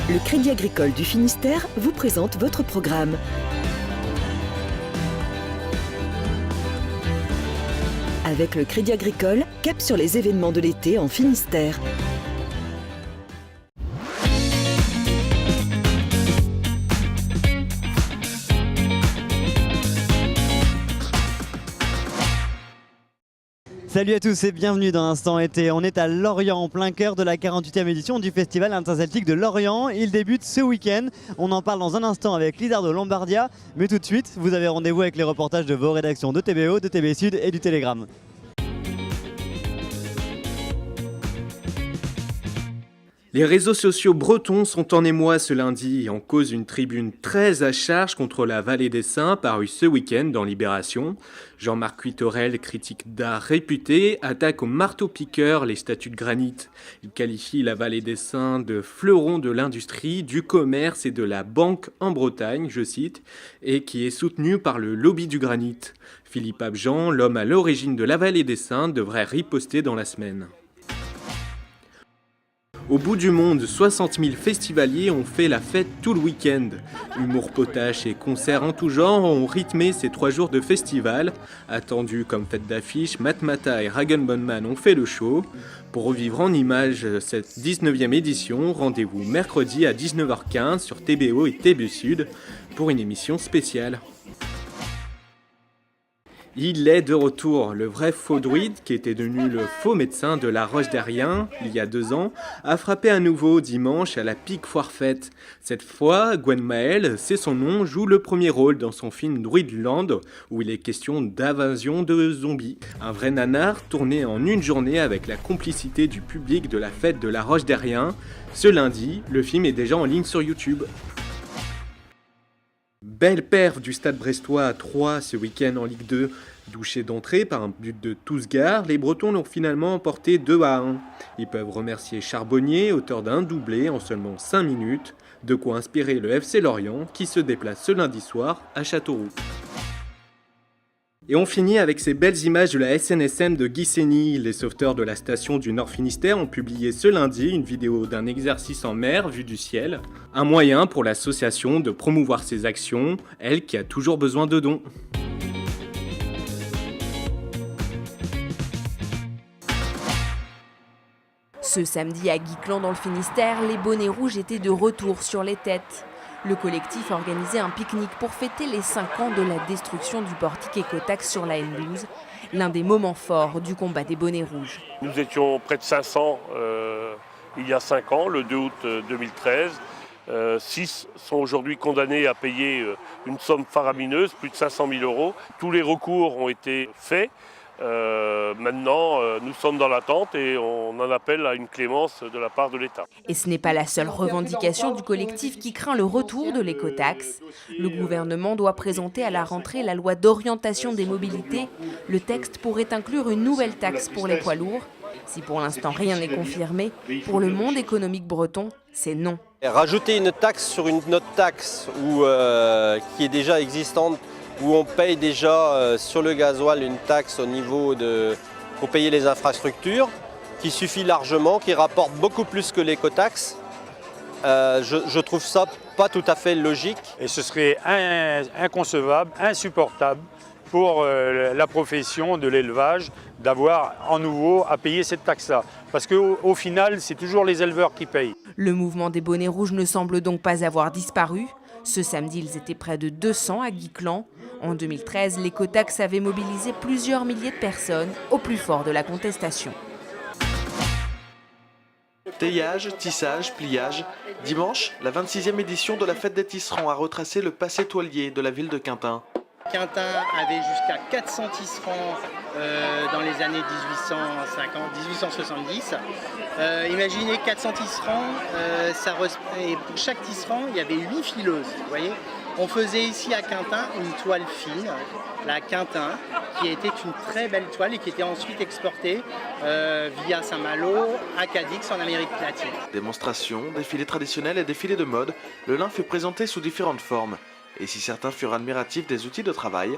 Le Crédit Agricole du Finistère vous présente votre programme. Avec le Crédit Agricole, cap sur les événements de l'été en Finistère. Salut à tous et bienvenue dans Instant été. On est à Lorient, en plein cœur de la 48e édition du Festival interceltique de Lorient. Il débute ce week-end. On en parle dans un instant avec Lizardo Lombardia. Mais tout de suite, vous avez rendez-vous avec les reportages de vos rédactions de TBO, de TB Sud et du Télégramme. Les réseaux sociaux bretons sont en émoi ce lundi, en cause une tribune très à charge contre la Vallée des Saints parue ce week-end dans Libération. Jean-Marc Huitorel, critique d'art réputé, attaque au marteau-piqueur les statues de granit. Il qualifie la Vallée des Saints de fleuron de l'industrie, du commerce et de la banque en Bretagne, je cite, et qui est soutenu par le lobby du granit. Philippe Abjean, l'homme à l'origine de la Vallée des Saints, devrait riposter dans la semaine. Au bout du monde, 60 000 festivaliers ont fait la fête tout le week-end. Humour potache et concerts en tout genre ont rythmé ces 3 jours de festival. Attendus comme fête d'affiche, Matmata et Ragenbonman ont fait le show. Pour revivre en images cette 19e édition, rendez-vous mercredi à 19h15 sur TBO et TB Sud pour une émission spéciale. Il est de retour. Le vrai faux druide, qui était devenu le faux médecin de la Roche-Derrien il y a 2 ans, a frappé à nouveau dimanche à la Pique Foire Fête. Cette fois, Gwen Maël, c'est son nom, joue le premier rôle dans son film Druidland, où il est question d'invasion de zombies. Un vrai nanar tourné en une journée avec la complicité du public de la fête de la Roche-Derrien. Ce lundi, le film est déjà en ligne sur YouTube. Belle perf du Stade brestois à 3 ce week-end en Ligue 2. Douché d'entrée par un but de Tousgar, les Bretons l'ont finalement emporté 2-1. Ils peuvent remercier Charbonnier, auteur d'un doublé en seulement 5 minutes, de quoi inspirer le FC Lorient qui se déplace ce lundi soir à Châteauroux. Et on finit avec ces belles images de la SNSM de Guissény. Les sauveteurs de la station du Nord Finistère ont publié ce lundi une vidéo d'un exercice en mer vu du ciel. Un moyen pour l'association de promouvoir ses actions, elle qui a toujours besoin de dons. Ce samedi à Guiclan dans le Finistère, les bonnets rouges étaient de retour sur les têtes. Le collectif a organisé un pique-nique pour fêter les 5 ans de la destruction du portique Ecotax sur la N12, l'un des moments forts du combat des bonnets rouges. Nous étions près de 500 il y a 5 ans, le 2 août 2013. 6 sont aujourd'hui condamnés à payer une somme faramineuse, plus de 500 000 €. Tous les recours ont été faits. Maintenant, nous sommes dans l'attente et on en appelle à une clémence de la part de l'État. Et ce n'est pas la seule revendication du collectif qui craint le retour de l'écotaxe. Le gouvernement doit présenter à la rentrée la loi d'orientation des mobilités. Le texte pourrait inclure une nouvelle taxe pour les poids lourds. Si pour l'instant rien n'est confirmé, pour le monde économique breton, c'est non. Rajouter une taxe sur une autre taxe qui est déjà existante, où on paye déjà sur le gasoil une taxe au niveau pour payer les infrastructures, qui suffit largement, qui rapporte beaucoup plus que l'écotaxe. Je trouve ça pas tout à fait logique. Et ce serait inconcevable, insupportable pour la profession de l'élevage d'avoir en nouveau à payer cette taxe-là. Parce qu'au final, c'est toujours les éleveurs qui payent. Le mouvement des bonnets rouges ne semble donc pas avoir disparu. Ce samedi, ils étaient près de 200 à Guiclan. En 2013, l'écotaxe avait mobilisé plusieurs milliers de personnes au plus fort de la contestation. Taillage, tissage, pliage. Dimanche, la 26e édition de la Fête des Tisserands a retracé le passé toilier de la ville de Quintin. Quintin avait jusqu'à 400 tisserands dans les années 1870. Imaginez 400 tisserands, et pour chaque tisserand, il y avait 8 fileuses. Vous voyez, on faisait ici à Quintin une toile fine, la Quintin, qui était une très belle toile et qui était ensuite exportée via Saint-Malo à Cadix en Amérique latine. Démonstrations, défilés traditionnels et défilés de mode, le lin fut présenté sous différentes formes. Et si certains furent admiratifs des outils de travail,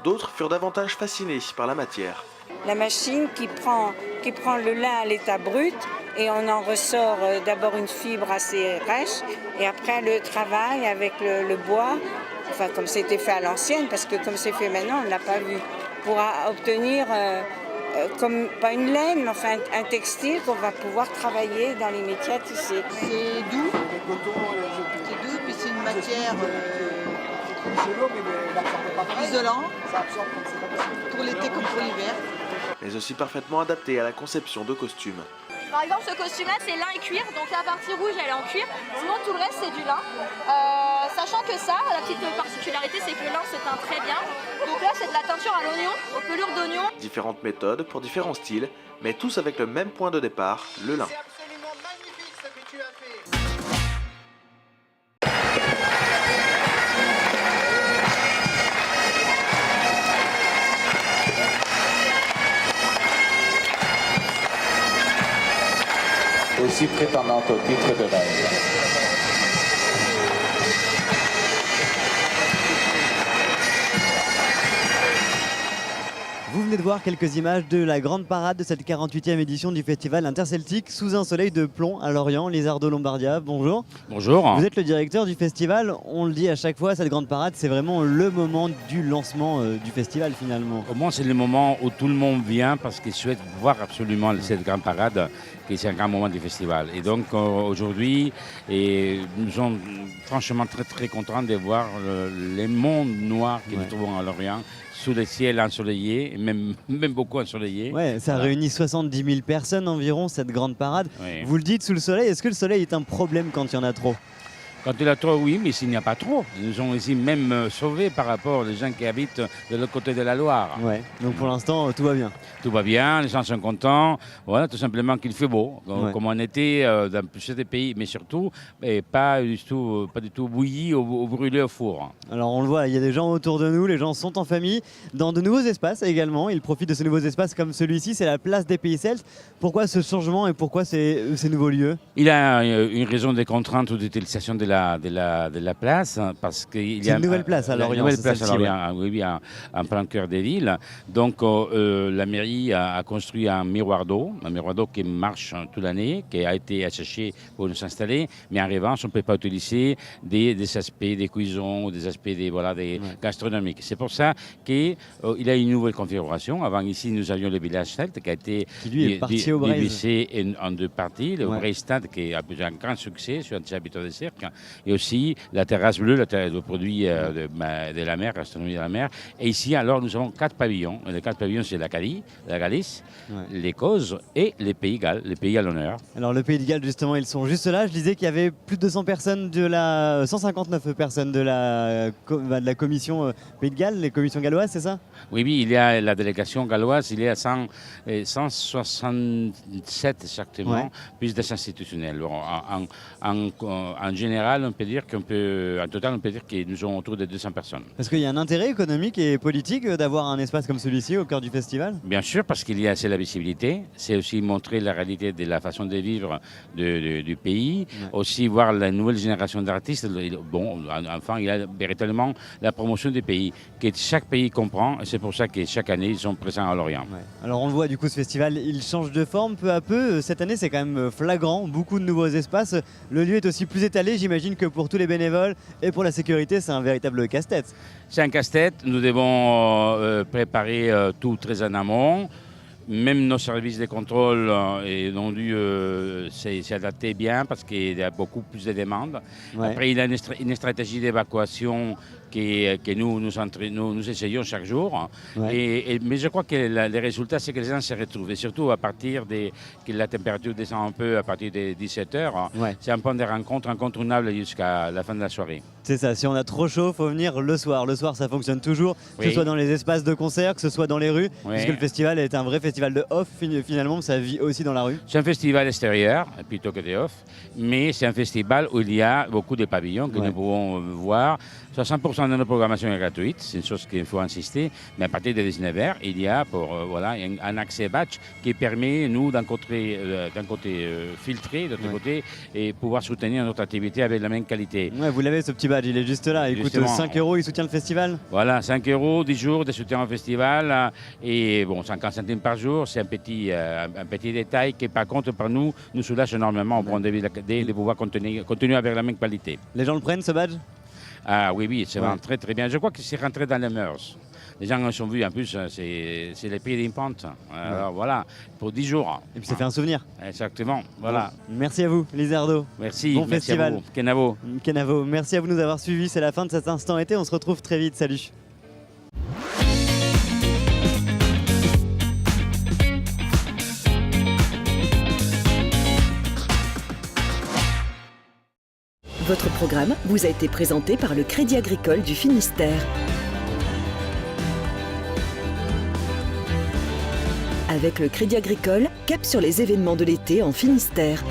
d'autres furent davantage fascinés par la matière. La machine qui prend le lin à l'état brut et on en ressort d'abord une fibre assez rêche et après le travail avec le bois, enfin comme c'était fait à l'ancienne, parce que comme c'est fait maintenant, on ne l'a pas vu, pour obtenir comme pas une laine, mais enfin un textile qu'on va pouvoir travailler dans les métiers à tisser. C'est doux, c'est doux, puis c'est une matière isolant pour l'été comme pour l'hiver. Mais aussi parfaitement adapté à la conception de costumes. Par exemple, ce costume-là, c'est lin et cuir, donc la partie rouge, elle est en cuir. Sinon, tout le reste, c'est du lin. Sachant que ça, la petite particularité, c'est que le lin se teint très bien. Donc là, c'est de la teinture à l'oignon, aux pelures d'oignon. Différentes méthodes pour différents styles, mais tous avec le même point de départ, le lin. C'est absolument magnifique ce que tu as fait. Aussi prétendante au titre de reine. Vous venez de voir quelques images de la grande parade de cette 48e édition du festival interceltique sous un soleil de plomb à Lorient. Lizardo Lombardia, bonjour. Bonjour. Vous êtes le directeur du festival. On le dit à chaque fois, cette grande parade, c'est vraiment le moment du lancement du festival finalement. Au moins, c'est le moment où tout le monde vient parce qu'il souhaite voir absolument cette grande parade, qui est un grand moment du festival. Et donc aujourd'hui, nous sommes franchement très très contents de voir les mondes noirs que nous trouvons à Lorient, sous le ciel ensoleillé, même beaucoup ensoleillé. Ouais, ça réunit 70 000 personnes environ, cette grande parade. Oui. Vous le dites, sous le soleil, est-ce que le soleil est un problème quand il y en a trop ? Quand il y a trop, oui, mais s'il n'y a pas trop. Nous sommes ici même sauvés par rapport aux gens qui habitent de l'autre côté de la Loire. Ouais. Donc pour l'instant, tout va bien. Tout va bien, les gens sont contents. Voilà, tout simplement qu'il fait beau, comme on était dans plusieurs des pays, mais surtout pas du tout bouilli ou brûlé au four. Alors on le voit, il y a des gens autour de nous, les gens sont en famille, dans de nouveaux espaces également. Ils profitent de ces nouveaux espaces comme celui-ci, c'est la place des Pays Celtes. Pourquoi ce changement et pourquoi ces nouveaux lieux ? Il a une raison de contrainte d'utilisation de la place, parce qu'il y a une nouvelle place à Lorient. Une nouvelle place à Lorient, oui, en plein cœur des villes. Donc la mairie a construit un miroir d'eau qui marche toute l'année, qui a été asséché pour nous installer, mais en revanche, on ne peut pas utiliser des aspects des cuisons ou des aspects des gastronomiques. C'est pour ça qu'il a une nouvelle configuration. Avant, ici, nous avions le village celte qui a été divisé en deux parties. Le vrai stade qui a eu un grand succès sur les habitants de Cirque, et aussi la terrasse bleue, la terrasse de produits de la mer, gastronomie de la mer. Et ici, alors, nous avons 4 pavillons. Les 4 pavillons, c'est la Galice, l'Écosse et les Pays de Galles, les pays à l'honneur. Alors le Pays de Galles, justement, ils sont juste là. Je disais qu'il y avait plus de 200 personnes 159 personnes de la commission Pays de Galles, les commissions galloises, c'est ça ? Oui, il y a la délégation galloise, il y a 167 exactement, plus des institutionnels. En général, en total, on peut dire que nous sommes autour de 200 personnes. Est-ce qu'il y a un intérêt économique et politique d'avoir un espace comme celui-ci au cœur du festival ? Bien sûr, parce c'est la visibilité, c'est aussi montrer la réalité de la façon de vivre du pays, aussi voir la nouvelle génération d'artistes. Enfin, il y a véritablement la promotion du pays, que chaque pays comprend, et c'est pour ça que chaque année, ils sont présents à Lorient. Alors on le voit, du coup, ce festival, il change de forme peu à peu. Cette année, c'est quand même flagrant, beaucoup de nouveaux espaces. Le lieu est aussi plus étalé, j'imagine que pour tous les bénévoles et pour la sécurité, c'est un véritable casse-tête. C'est un casse-tête, nous devons préparer tout très en amont. Même nos services de contrôle ont dû s'adapter bien parce qu'il y a beaucoup plus de demandes. Après, il y a une stratégie d'évacuation que nous essayons chaque jour. Mais je crois que les résultats, c'est que les gens se retrouvent. Et surtout à partir que la température descend un peu à partir de 17h. C'est un point de rencontre incontournable jusqu'à la fin de la soirée. C'est ça, si on a trop chaud, il faut venir le soir. Le soir, ça fonctionne toujours, que ce soit dans les espaces de concert, que ce soit dans les rues, puisque le festival est un vrai festival de off, finalement, ça vit aussi dans la rue. C'est un festival extérieur, plutôt que de off, mais c'est un festival où il y a beaucoup de pavillons que nous pouvons voir. 60% de nos programmations est gratuite, c'est une chose qu'il faut insister, mais à partir de 19h, il y a un accès batch qui permet, nous, d'un côté filtrer, de l'autre côté, et pouvoir soutenir notre activité avec la même qualité. Vous l'avez, ce petit badge, il est juste là, il coûte 5 €, il soutient le festival ? Voilà, 5 €, 10 jours de soutien au festival, et 50 centimes par jour. jours, c'est un petit détail qui, par contre, par nous soulage énormément au point de vue de pouvoir continuer avec la même qualité. Les gens le prennent, ce badge? Ah oui, c'est vraiment très très bien. Je crois que c'est rentré dans les mœurs. Les gens sont vus, en plus, c'est les prix d'une pente. Alors voilà, pour 10 jours. Et puis ça fait un souvenir. Exactement, voilà. Bon, merci à vous, Lizardo. Merci, bon merci festival. à vous, Kenavo. Kenavo, merci à vous de nous avoir suivis. C'est la fin de cet instant été. On se retrouve très vite. Salut. Votre programme vous a été présenté par le Crédit Agricole du Finistère. Avec le Crédit Agricole, cap sur les événements de l'été en Finistère.